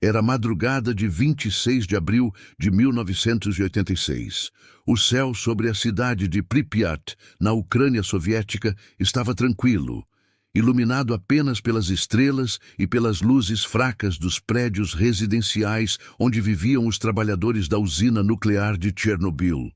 Era a madrugada de 26 de abril de 1986. O céu sobre a cidade de Pripyat, na Ucrânia soviética, estava tranquilo, iluminado apenas pelas estrelas e pelas luzes fracas dos prédios residenciais onde viviam os trabalhadores da usina nuclear de Chernobyl.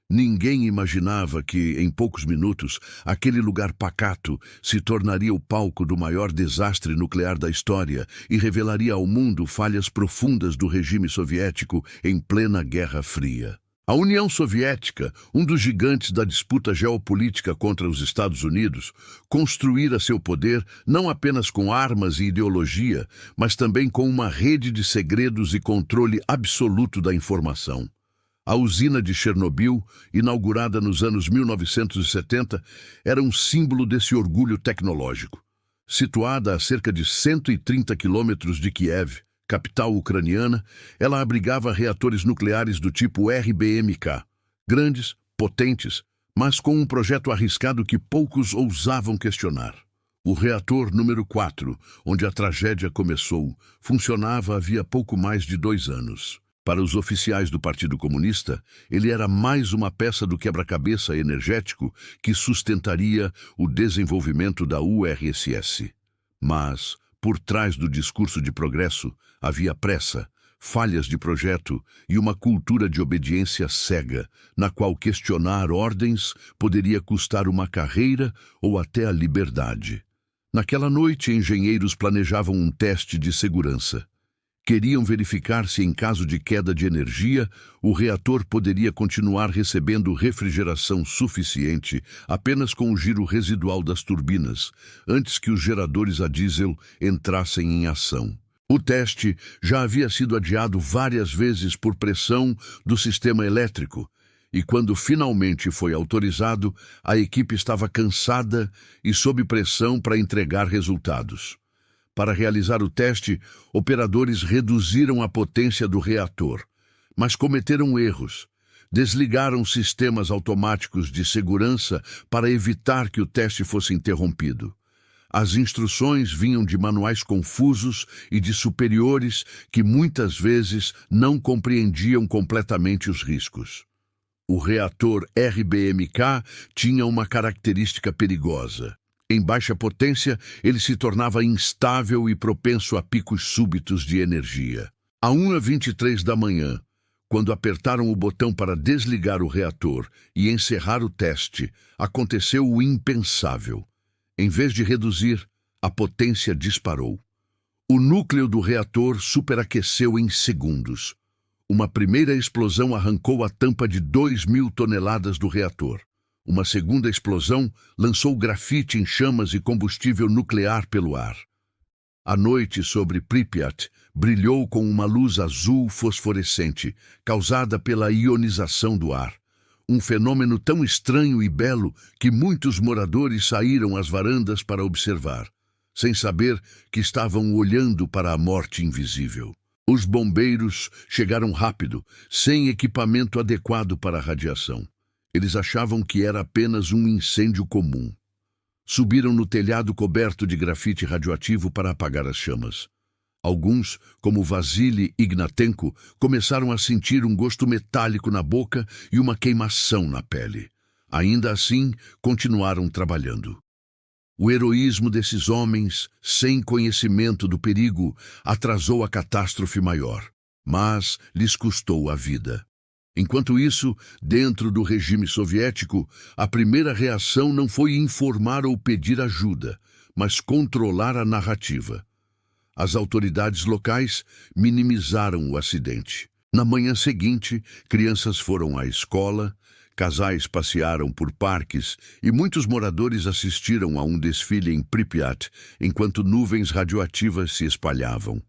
Ninguém imaginava que, em poucos minutos, aquele lugar pacato se tornaria o palco do maior desastre nuclear da história e revelaria ao mundo falhas profundas do regime soviético em plena Guerra Fria. A União Soviética, um dos gigantes da disputa geopolítica contra os Estados Unidos, construíra seu poder não apenas com armas e ideologia, mas também com uma rede de segredos e controle absoluto da informação. A usina de Chernobyl, inaugurada nos anos 1970, era um símbolo desse orgulho tecnológico. Situada a cerca de 130 quilômetros de Kiev, capital ucraniana, ela abrigava reatores nucleares do tipo RBMK, grandes, potentes, mas com um projeto arriscado que poucos ousavam questionar. O reator número 4, onde a tragédia começou, funcionava havia pouco mais de 2 anos. Para os oficiais do Partido Comunista, ele era mais uma peça do quebra-cabeça energético que sustentaria o desenvolvimento da URSS. Mas, por trás do discurso de progresso, havia pressa, falhas de projeto e uma cultura de obediência cega, na qual questionar ordens poderia custar uma carreira ou até a liberdade. Naquela noite, engenheiros planejavam um teste de segurança. Queriam verificar se, em caso de queda de energia, o reator poderia continuar recebendo refrigeração suficiente apenas com o giro residual das turbinas, antes que os geradores a diesel entrassem em ação. O teste já havia sido adiado várias vezes por pressão do sistema elétrico, e quando finalmente foi autorizado, a equipe estava cansada e sob pressão para entregar resultados. Para realizar o teste, operadores reduziram a potência do reator, mas cometeram erros. Desligaram sistemas automáticos de segurança para evitar que o teste fosse interrompido. As instruções vinham de manuais confusos e de superiores que muitas vezes não compreendiam completamente os riscos. O reator RBMK tinha uma característica perigosa. Em baixa potência, ele se tornava instável e propenso a picos súbitos de energia. À 1h23 da manhã, quando apertaram o botão para desligar o reator e encerrar o teste, aconteceu o impensável. Em vez de reduzir, a potência disparou. O núcleo do reator superaqueceu em segundos. Uma primeira explosão arrancou a tampa de 2.000 toneladas do reator. Uma segunda explosão lançou grafite em chamas e combustível nuclear pelo ar. A noite sobre Pripyat brilhou com uma luz azul fosforescente, causada pela ionização do ar. Um fenômeno tão estranho e belo que muitos moradores saíram às varandas para observar, sem saber que estavam olhando para a morte invisível. Os bombeiros chegaram rápido, sem equipamento adequado para a radiação. Eles achavam que era apenas um incêndio comum. Subiram no telhado coberto de grafite radioativo para apagar as chamas. Alguns, como Vasily Ignatenko, começaram a sentir um gosto metálico na boca e uma queimação na pele. Ainda assim, continuaram trabalhando. O heroísmo desses homens, sem conhecimento do perigo, atrasou a catástrofe maior, mas lhes custou a vida. Enquanto isso, dentro do regime soviético, a primeira reação não foi informar ou pedir ajuda, mas controlar a narrativa. As autoridades locais minimizaram o acidente. Na manhã seguinte, crianças foram à escola, casais passearam por parques e muitos moradores assistiram a um desfile em Pripyat enquanto nuvens radioativas se espalhavam.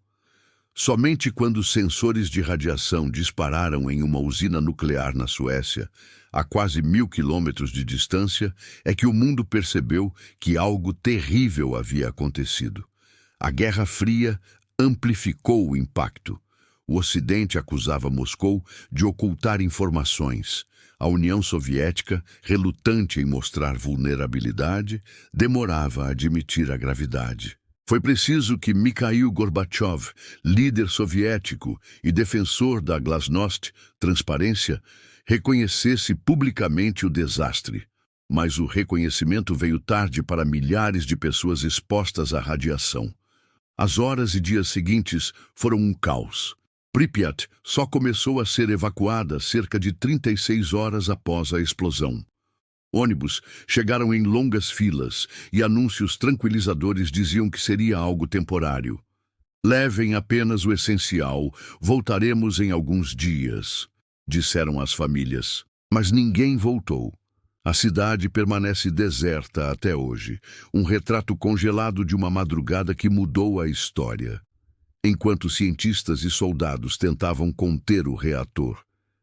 Somente quando os sensores de radiação dispararam em uma usina nuclear na Suécia, a quase 1.000 quilômetros de distância, é que o mundo percebeu que algo terrível havia acontecido. A Guerra Fria amplificou o impacto. O Ocidente acusava Moscou de ocultar informações. A União Soviética, relutante em mostrar vulnerabilidade, demorava a admitir a gravidade. Foi preciso que Mikhail Gorbachev, líder soviético e defensor da glasnost, transparência, reconhecesse publicamente o desastre. Mas o reconhecimento veio tarde para milhares de pessoas expostas à radiação. As horas e dias seguintes foram um caos. Pripyat só começou a ser evacuada cerca de 36 horas após a explosão. Ônibus chegaram em longas filas e anúncios tranquilizadores diziam que seria algo temporário. Levem apenas o essencial, voltaremos em alguns dias, disseram as famílias. Mas ninguém voltou. A cidade permanece deserta até hoje, um retrato congelado de uma madrugada que mudou a história. Enquanto cientistas e soldados tentavam conter o reator,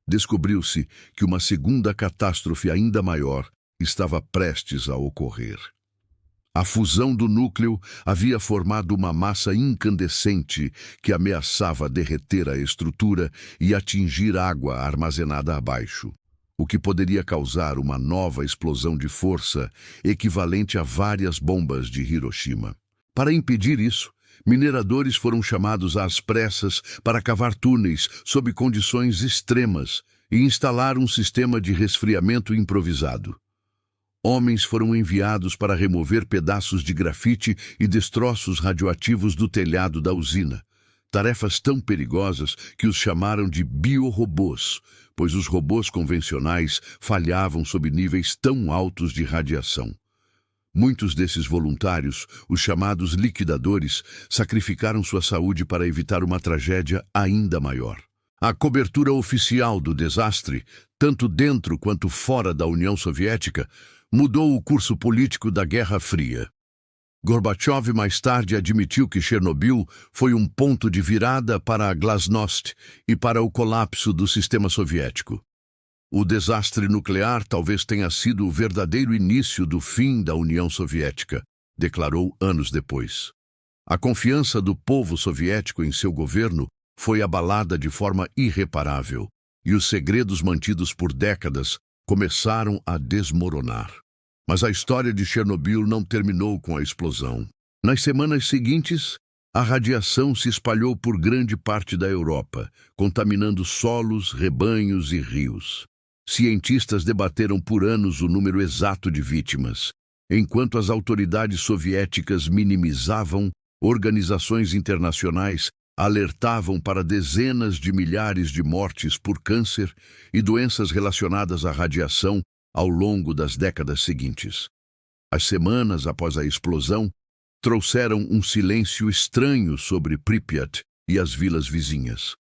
descobriu-se que uma segunda catástrofe ainda maior estava prestes a ocorrer. A fusão do núcleo havia formado uma massa incandescente que ameaçava derreter a estrutura e atingir água armazenada abaixo, o que poderia causar uma nova explosão de força equivalente a várias bombas de Hiroshima. Para impedir isso, mineradores foram chamados às pressas para cavar túneis sob condições extremas e instalar um sistema de resfriamento improvisado. Homens foram enviados para remover pedaços de grafite e destroços radioativos do telhado da usina. Tarefas tão perigosas que os chamaram de biorobôs, pois os robôs convencionais falhavam sob níveis tão altos de radiação. Muitos desses voluntários, os chamados liquidadores, sacrificaram sua saúde para evitar uma tragédia ainda maior. A cobertura oficial do desastre, tanto dentro quanto fora da União Soviética, mudou o curso político da Guerra Fria. Gorbachev mais tarde admitiu que Chernobyl foi um ponto de virada para a glasnost e para o colapso do sistema soviético. O desastre nuclear talvez tenha sido o verdadeiro início do fim da União Soviética, declarou anos depois. A confiança do povo soviético em seu governo foi abalada de forma irreparável, e os segredos mantidos por décadas começaram a desmoronar. Mas a história de Chernobyl não terminou com a explosão. Nas semanas seguintes, a radiação se espalhou por grande parte da Europa, contaminando solos, rebanhos e rios. Cientistas debateram por anos o número exato de vítimas. Enquanto as autoridades soviéticas minimizavam, organizações internacionais alertavam para dezenas de milhares de mortes por câncer e doenças relacionadas à radiação ao longo das décadas seguintes. As semanas após a explosão trouxeram um silêncio estranho sobre Pripyat e as vilas vizinhas.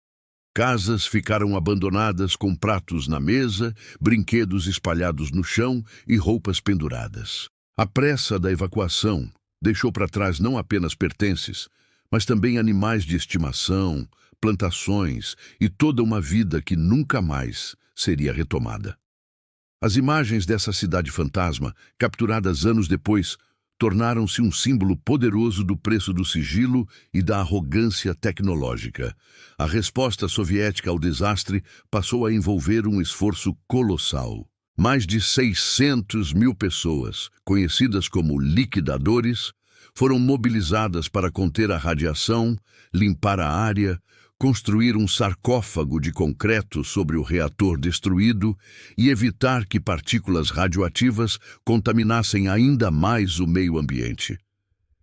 Casas ficaram abandonadas com pratos na mesa, brinquedos espalhados no chão e roupas penduradas. A pressa da evacuação deixou para trás não apenas pertences, mas também animais de estimação, plantações e toda uma vida que nunca mais seria retomada. As imagens dessa cidade fantasma, capturadas anos depois, tornaram-se um símbolo poderoso do preço do sigilo e da arrogância tecnológica. A resposta soviética ao desastre passou a envolver um esforço colossal. Mais de 600 mil pessoas, conhecidas como liquidadores, foram mobilizadas para conter a radiação, limpar a área, construir um sarcófago de concreto sobre o reator destruído e evitar que partículas radioativas contaminassem ainda mais o meio ambiente.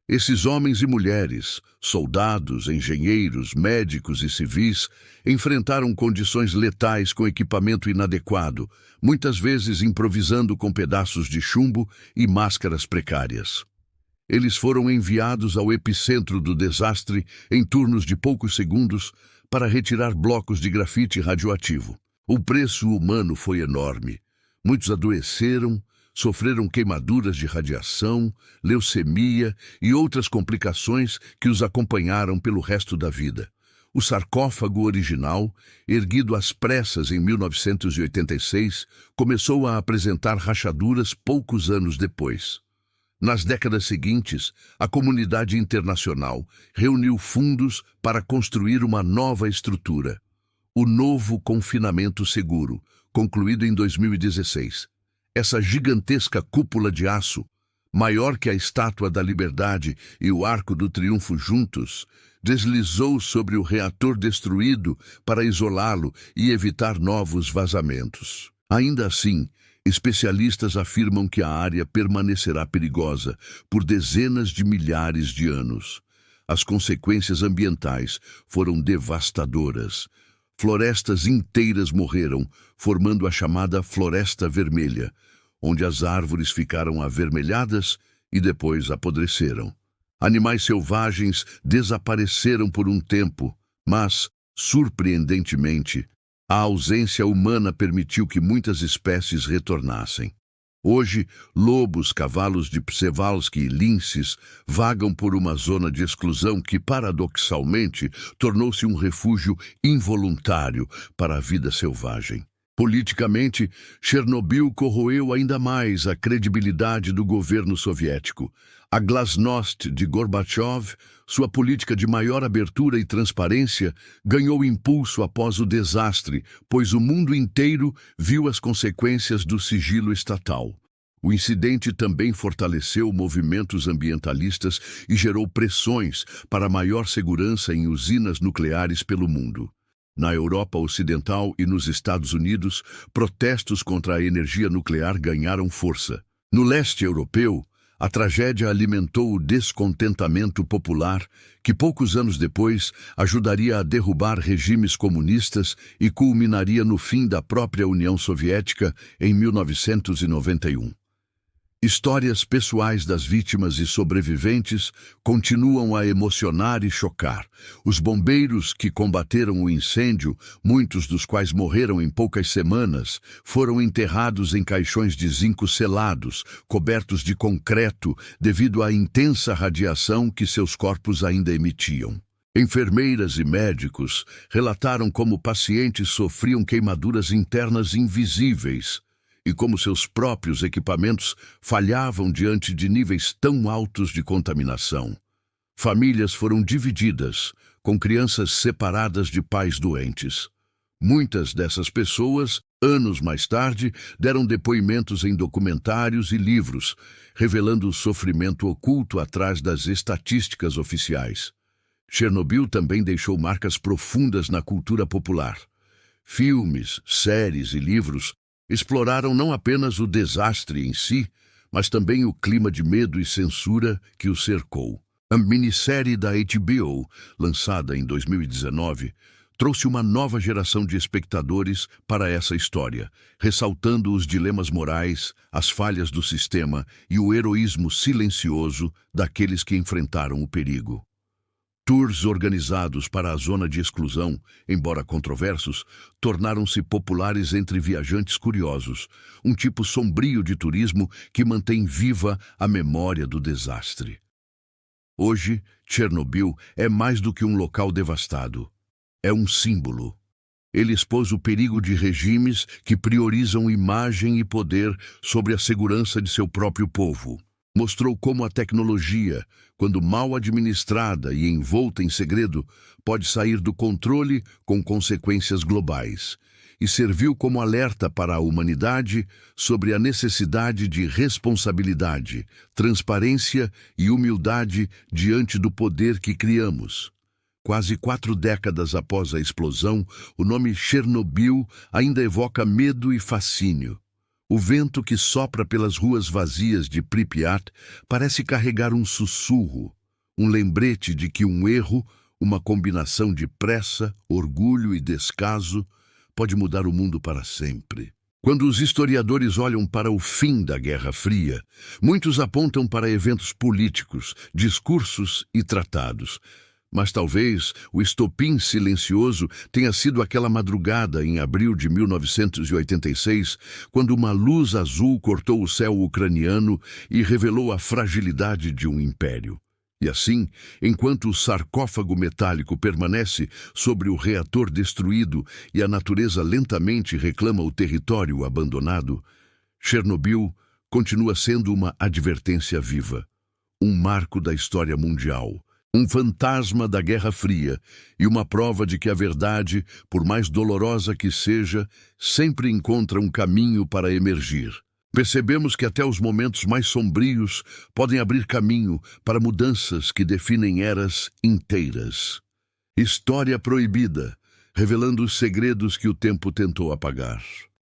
Esses homens e mulheres, soldados, engenheiros, médicos e civis, enfrentaram condições letais com equipamento inadequado, muitas vezes improvisando com pedaços de chumbo e máscaras precárias. Eles foram enviados ao epicentro do desastre em turnos de poucos segundos para retirar blocos de grafite radioativo. O preço humano foi enorme. Muitos adoeceram, sofreram queimaduras de radiação, leucemia e outras complicações que os acompanharam pelo resto da vida. O sarcófago original, erguido às pressas em 1986, começou a apresentar rachaduras poucos anos depois. Nas décadas seguintes, a comunidade internacional reuniu fundos para construir uma nova estrutura, o novo confinamento seguro, concluído em 2016. Essa gigantesca cúpula de aço maior que a Estátua da Liberdade e o Arco do Triunfo juntos, deslizou sobre o reator destruído para isolá-lo e evitar novos vazamentos. Ainda assim, especialistas afirmam que a área permanecerá perigosa por dezenas de milhares de anos. As consequências ambientais foram devastadoras. Florestas inteiras morreram, formando a chamada Floresta Vermelha, onde as árvores ficaram avermelhadas e depois apodreceram. Animais selvagens desapareceram por um tempo, mas, surpreendentemente, a ausência humana permitiu que muitas espécies retornassem. Hoje, lobos, cavalos de Przewalski e linces vagam por uma zona de exclusão que, paradoxalmente, tornou-se um refúgio involuntário para a vida selvagem. Politicamente, Chernobyl corroeu ainda mais a credibilidade do governo soviético. A glasnost de Gorbachev, sua política de maior abertura e transparência, ganhou impulso após o desastre, pois o mundo inteiro viu as consequências do sigilo estatal. O incidente também fortaleceu movimentos ambientalistas e gerou pressões para maior segurança em usinas nucleares pelo mundo. Na Europa Ocidental e nos Estados Unidos, protestos contra a energia nuclear ganharam força. No leste europeu, a tragédia alimentou o descontentamento popular, que poucos anos depois ajudaria a derrubar regimes comunistas e culminaria no fim da própria União Soviética em 1991. Histórias pessoais das vítimas e sobreviventes continuam a emocionar e chocar. Os bombeiros que combateram o incêndio, muitos dos quais morreram em poucas semanas, foram enterrados em caixões de zinco selados, cobertos de concreto, devido à intensa radiação que seus corpos ainda emitiam. Enfermeiras e médicos relataram como pacientes sofriam queimaduras internas invisíveis, e como seus próprios equipamentos falhavam diante de níveis tão altos de contaminação. Famílias foram divididas, com crianças separadas de pais doentes. Muitas dessas pessoas, anos mais tarde, deram depoimentos em documentários e livros, revelando o sofrimento oculto atrás das estatísticas oficiais. Chernobyl também deixou marcas profundas na cultura popular. Filmes, séries e livros exploraram não apenas o desastre em si, mas também o clima de medo e censura que o cercou. A minissérie da HBO, lançada em 2019, trouxe uma nova geração de espectadores para essa história, ressaltando os dilemas morais, as falhas do sistema e o heroísmo silencioso daqueles que enfrentaram o perigo. Tours organizados para a zona de exclusão, embora controversos, tornaram-se populares entre viajantes curiosos, um tipo sombrio de turismo que mantém viva a memória do desastre. Hoje, Chernobyl é mais do que um local devastado. É um símbolo. Ele expôs o perigo de regimes que priorizam imagem e poder sobre a segurança de seu próprio povo. Mostrou como a tecnologia, quando mal administrada e envolta em segredo, pode sair do controle com consequências globais, e serviu como alerta para a humanidade sobre a necessidade de responsabilidade, transparência e humildade diante do poder que criamos. Quase 4 décadas após a explosão, o nome Chernobyl ainda evoca medo e fascínio. O vento que sopra pelas ruas vazias de Pripyat parece carregar um sussurro, um lembrete de que um erro, uma combinação de pressa, orgulho e descaso, pode mudar o mundo para sempre. Quando os historiadores olham para o fim da Guerra Fria, muitos apontam para eventos políticos, discursos e tratados. Mas talvez o estopim silencioso tenha sido aquela madrugada em abril de 1986, quando uma luz azul cortou o céu ucraniano e revelou a fragilidade de um império. E assim, enquanto o sarcófago metálico permanece sobre o reator destruído e a natureza lentamente reclama o território abandonado, Chernobyl continua sendo uma advertência viva, um marco da história mundial, um fantasma da Guerra Fria e uma prova de que a verdade, por mais dolorosa que seja, sempre encontra um caminho para emergir. Percebemos que até os momentos mais sombrios podem abrir caminho para mudanças que definem eras inteiras. História proibida, revelando os segredos que o tempo tentou apagar.